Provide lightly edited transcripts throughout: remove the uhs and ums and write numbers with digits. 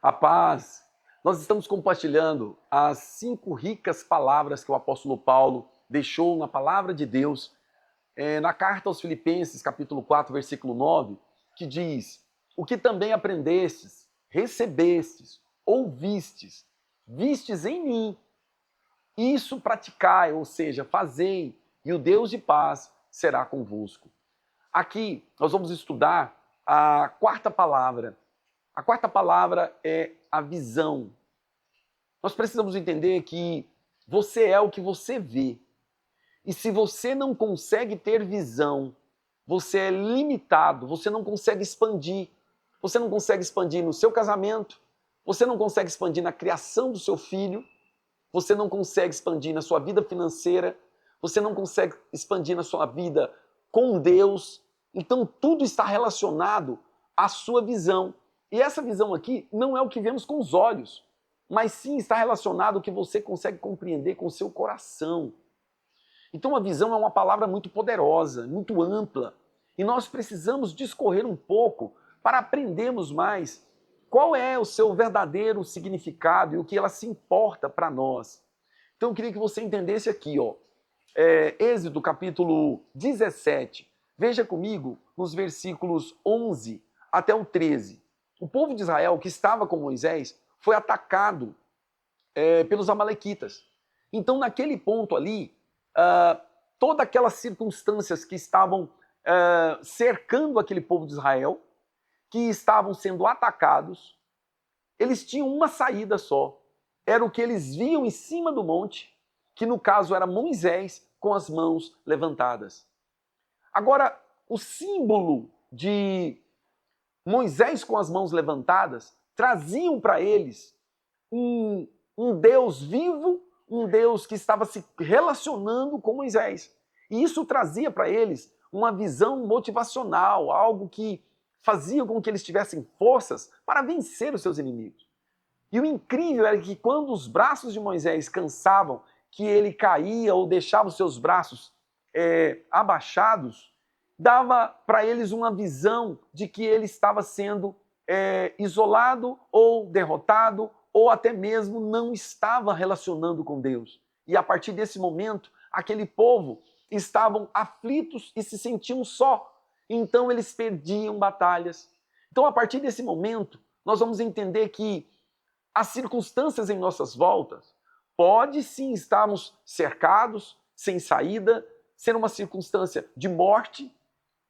A paz. Nós estamos compartilhando as 5 ricas palavras que o apóstolo Paulo deixou na palavra de Deus, na carta aos Filipenses, capítulo 4, versículo 9, que diz: o que também aprendestes, recebestes, ouvistes, vistes em mim, isso praticai, ou seja, fazei, e o Deus de paz será convosco. Aqui nós vamos estudar a quarta palavra. A quarta palavra é a visão. Nós precisamos entender que você é o que você vê. E se você não consegue ter visão, você é limitado, você não consegue expandir. Você não consegue expandir no seu casamento, você não consegue expandir na criação do seu filho, você não consegue expandir na sua vida financeira, você não consegue expandir na sua vida com Deus. Então tudo está relacionado à sua visão. E essa visão aqui não é o que vemos com os olhos, mas sim está relacionado ao que você consegue compreender com o seu coração. Então a visão é uma palavra muito poderosa, muito ampla, e nós precisamos discorrer um pouco para aprendermos mais qual é o seu verdadeiro significado e o que ela se importa para nós. Então eu queria que você entendesse aqui, Êxodo capítulo 17, veja comigo nos versículos 11 até o 13. O povo de Israel, que estava com Moisés, foi atacado pelos amalequitas. Então, naquele ponto ali, todas aquelas circunstâncias que estavam cercando aquele povo de Israel, que estavam sendo atacados, eles tinham uma saída só. Era o que eles viam em cima do monte, que no caso era Moisés com as mãos levantadas. Agora, o símbolo de Moisés com as mãos levantadas traziam para eles um Deus vivo, um Deus que estava se relacionando com Moisés. E isso trazia para eles uma visão motivacional, algo que fazia com que eles tivessem forças para vencer os seus inimigos. E o incrível era que quando os braços de Moisés cansavam, que ele caía ou deixava os seus braços abaixados, dava para eles uma visão de que ele estava sendo isolado ou derrotado, ou até mesmo não estava relacionando com Deus. E a partir desse momento, aquele povo estavam aflitos e se sentiam só. Então eles perdiam batalhas. Então a partir desse momento, nós vamos entender que as circunstâncias em nossas voltas pode sim estarmos cercados, sem saída, ser uma circunstância de morte.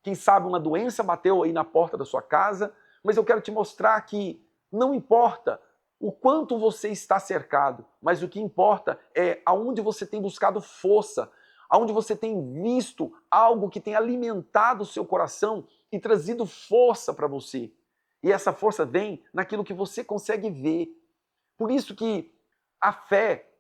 Quem sabe uma doença bateu aí na porta da sua casa, mas eu quero te mostrar que não importa o quanto você está cercado, mas o que importa é aonde você tem buscado força, aonde você tem visto algo que tem alimentado o seu coração e trazido força para você. E essa força vem naquilo que você consegue ver. Por isso que a fé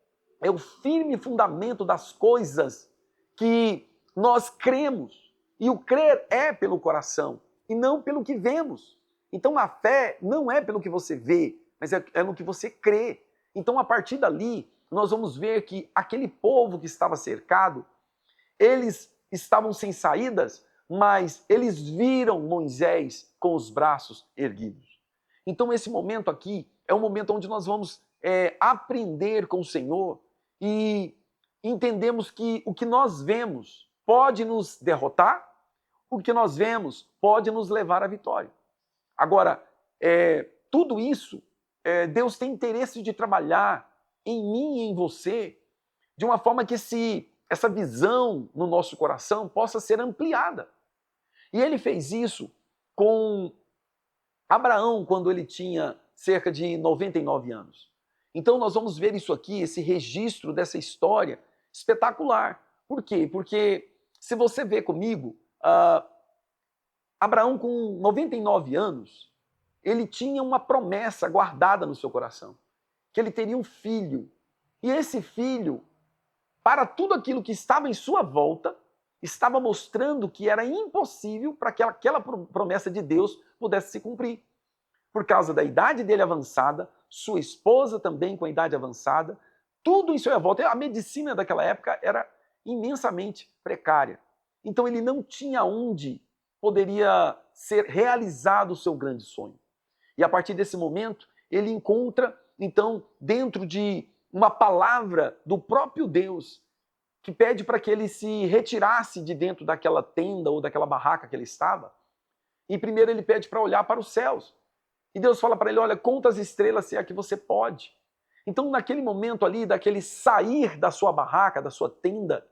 é o firme fundamento das coisas que nós cremos. E o crer é pelo coração e não pelo que vemos. Então a fé não é pelo que você vê, mas é no que você crê. Então a partir dali, nós vamos ver que aquele povo que estava cercado, eles estavam sem saídas, mas eles viram Moisés com os braços erguidos. Então esse momento aqui é um momento onde nós vamos aprender com o Senhor e entendemos que o que nós vemos pode nos derrotar, o que nós vemos pode nos levar à vitória. Agora, tudo isso, Deus tem interesse de trabalhar em mim e em você de uma forma que essa visão no nosso coração possa ser ampliada. E ele fez isso com Abraão quando ele tinha cerca de 99 anos. Então nós vamos ver isso aqui, esse registro dessa história espetacular. Por quê? Porque se você vê comigo, Abraão com 99 anos, ele tinha uma promessa guardada no seu coração, que ele teria um filho. E esse filho, para tudo aquilo que estava em sua volta, estava mostrando que era impossível para que aquela promessa de Deus pudesse se cumprir. Por causa da idade dele avançada, sua esposa também com a idade avançada, tudo em sua volta. A medicina daquela época era imensamente precária. Então ele não tinha onde poderia ser realizado o seu grande sonho. E a partir desse momento, ele encontra, então, dentro de uma palavra do próprio Deus, que pede para que ele se retirasse de dentro daquela tenda ou daquela barraca que ele estava. E primeiro ele pede para olhar para os céus. E Deus fala para ele, olha, conta as estrelas se é que você pode. Então, naquele momento ali, daquele sair da sua barraca, da sua tenda,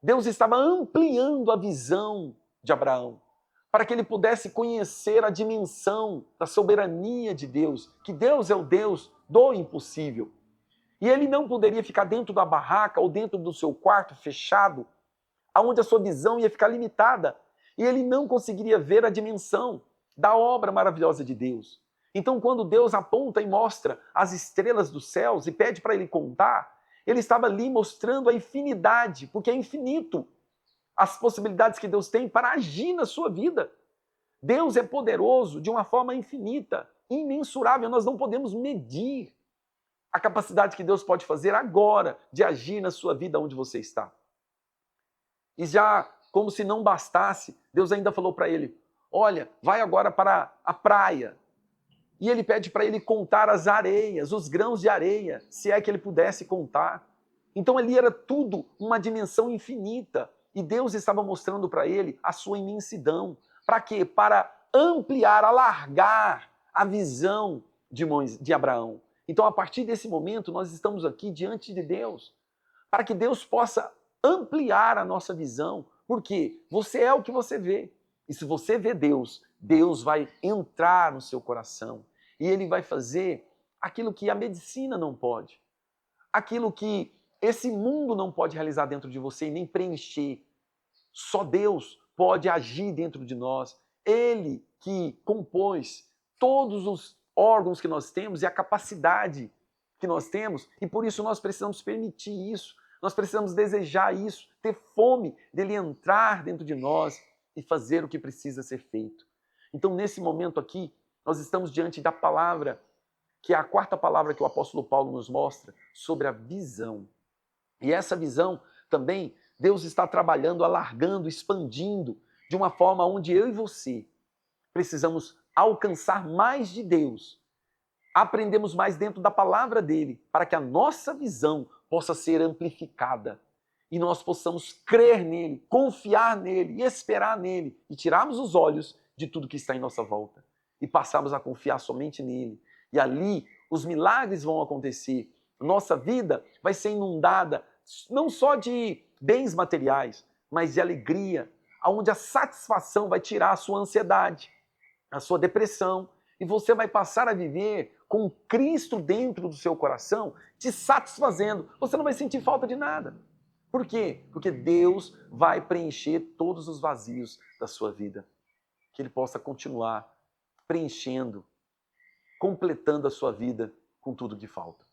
Deus estava ampliando a visão de Abraão, para que ele pudesse conhecer a dimensão da soberania de Deus, que Deus é o Deus do impossível. E ele não poderia ficar dentro da barraca ou dentro do seu quarto fechado, aonde a sua visão ia ficar limitada, e ele não conseguiria ver a dimensão da obra maravilhosa de Deus. Então, quando Deus aponta e mostra as estrelas dos céus e pede para ele contar, ele estava ali mostrando a infinidade, porque é infinito as possibilidades que Deus tem para agir na sua vida. Deus é poderoso de uma forma infinita, imensurável. Nós não podemos medir a capacidade que Deus pode fazer agora de agir na sua vida onde você está. E já, como se não bastasse, Deus ainda falou para ele, olha, vai agora para a praia. E ele pede para ele contar as areias, os grãos de areia, se é que ele pudesse contar. Então ali era tudo uma dimensão infinita. E Deus estava mostrando para ele a sua imensidão. Para quê? Para ampliar, alargar a visão de Abraão. Então, a partir desse momento, nós estamos aqui diante de Deus, para que Deus possa ampliar a nossa visão. Porque você é o que você vê. E se você vê Deus, Deus vai entrar no seu coração. E ele vai fazer aquilo que a medicina não pode. Aquilo que esse mundo não pode realizar dentro de você e nem preencher. Só Deus pode agir dentro de nós. Ele que compôs todos os órgãos que nós temos e a capacidade que nós temos. E por isso nós precisamos permitir isso. Nós precisamos desejar isso, ter fome dele entrar dentro de nós e fazer o que precisa ser feito. Então, nesse momento aqui, nós estamos diante da palavra, que é a quarta palavra que o apóstolo Paulo nos mostra, sobre a visão. E essa visão também, Deus está trabalhando, alargando, expandindo, de uma forma onde eu e você precisamos alcançar mais de Deus, aprendemos mais dentro da palavra dele, para que a nossa visão possa ser amplificada e nós possamos crer nele, confiar nele e esperar nele e tirarmos os olhos de tudo que está em nossa volta e passarmos a confiar somente nele. E ali os milagres vão acontecer. Nossa vida vai ser inundada não só de bens materiais, mas de alegria, onde a satisfação vai tirar a sua ansiedade, a sua depressão, e você vai passar a viver com Cristo dentro do seu coração, te satisfazendo. Você não vai sentir falta de nada. Por quê? Porque Deus vai preencher todos os vazios da sua vida. Que Ele possa continuar preenchendo, completando a sua vida com tudo que falta.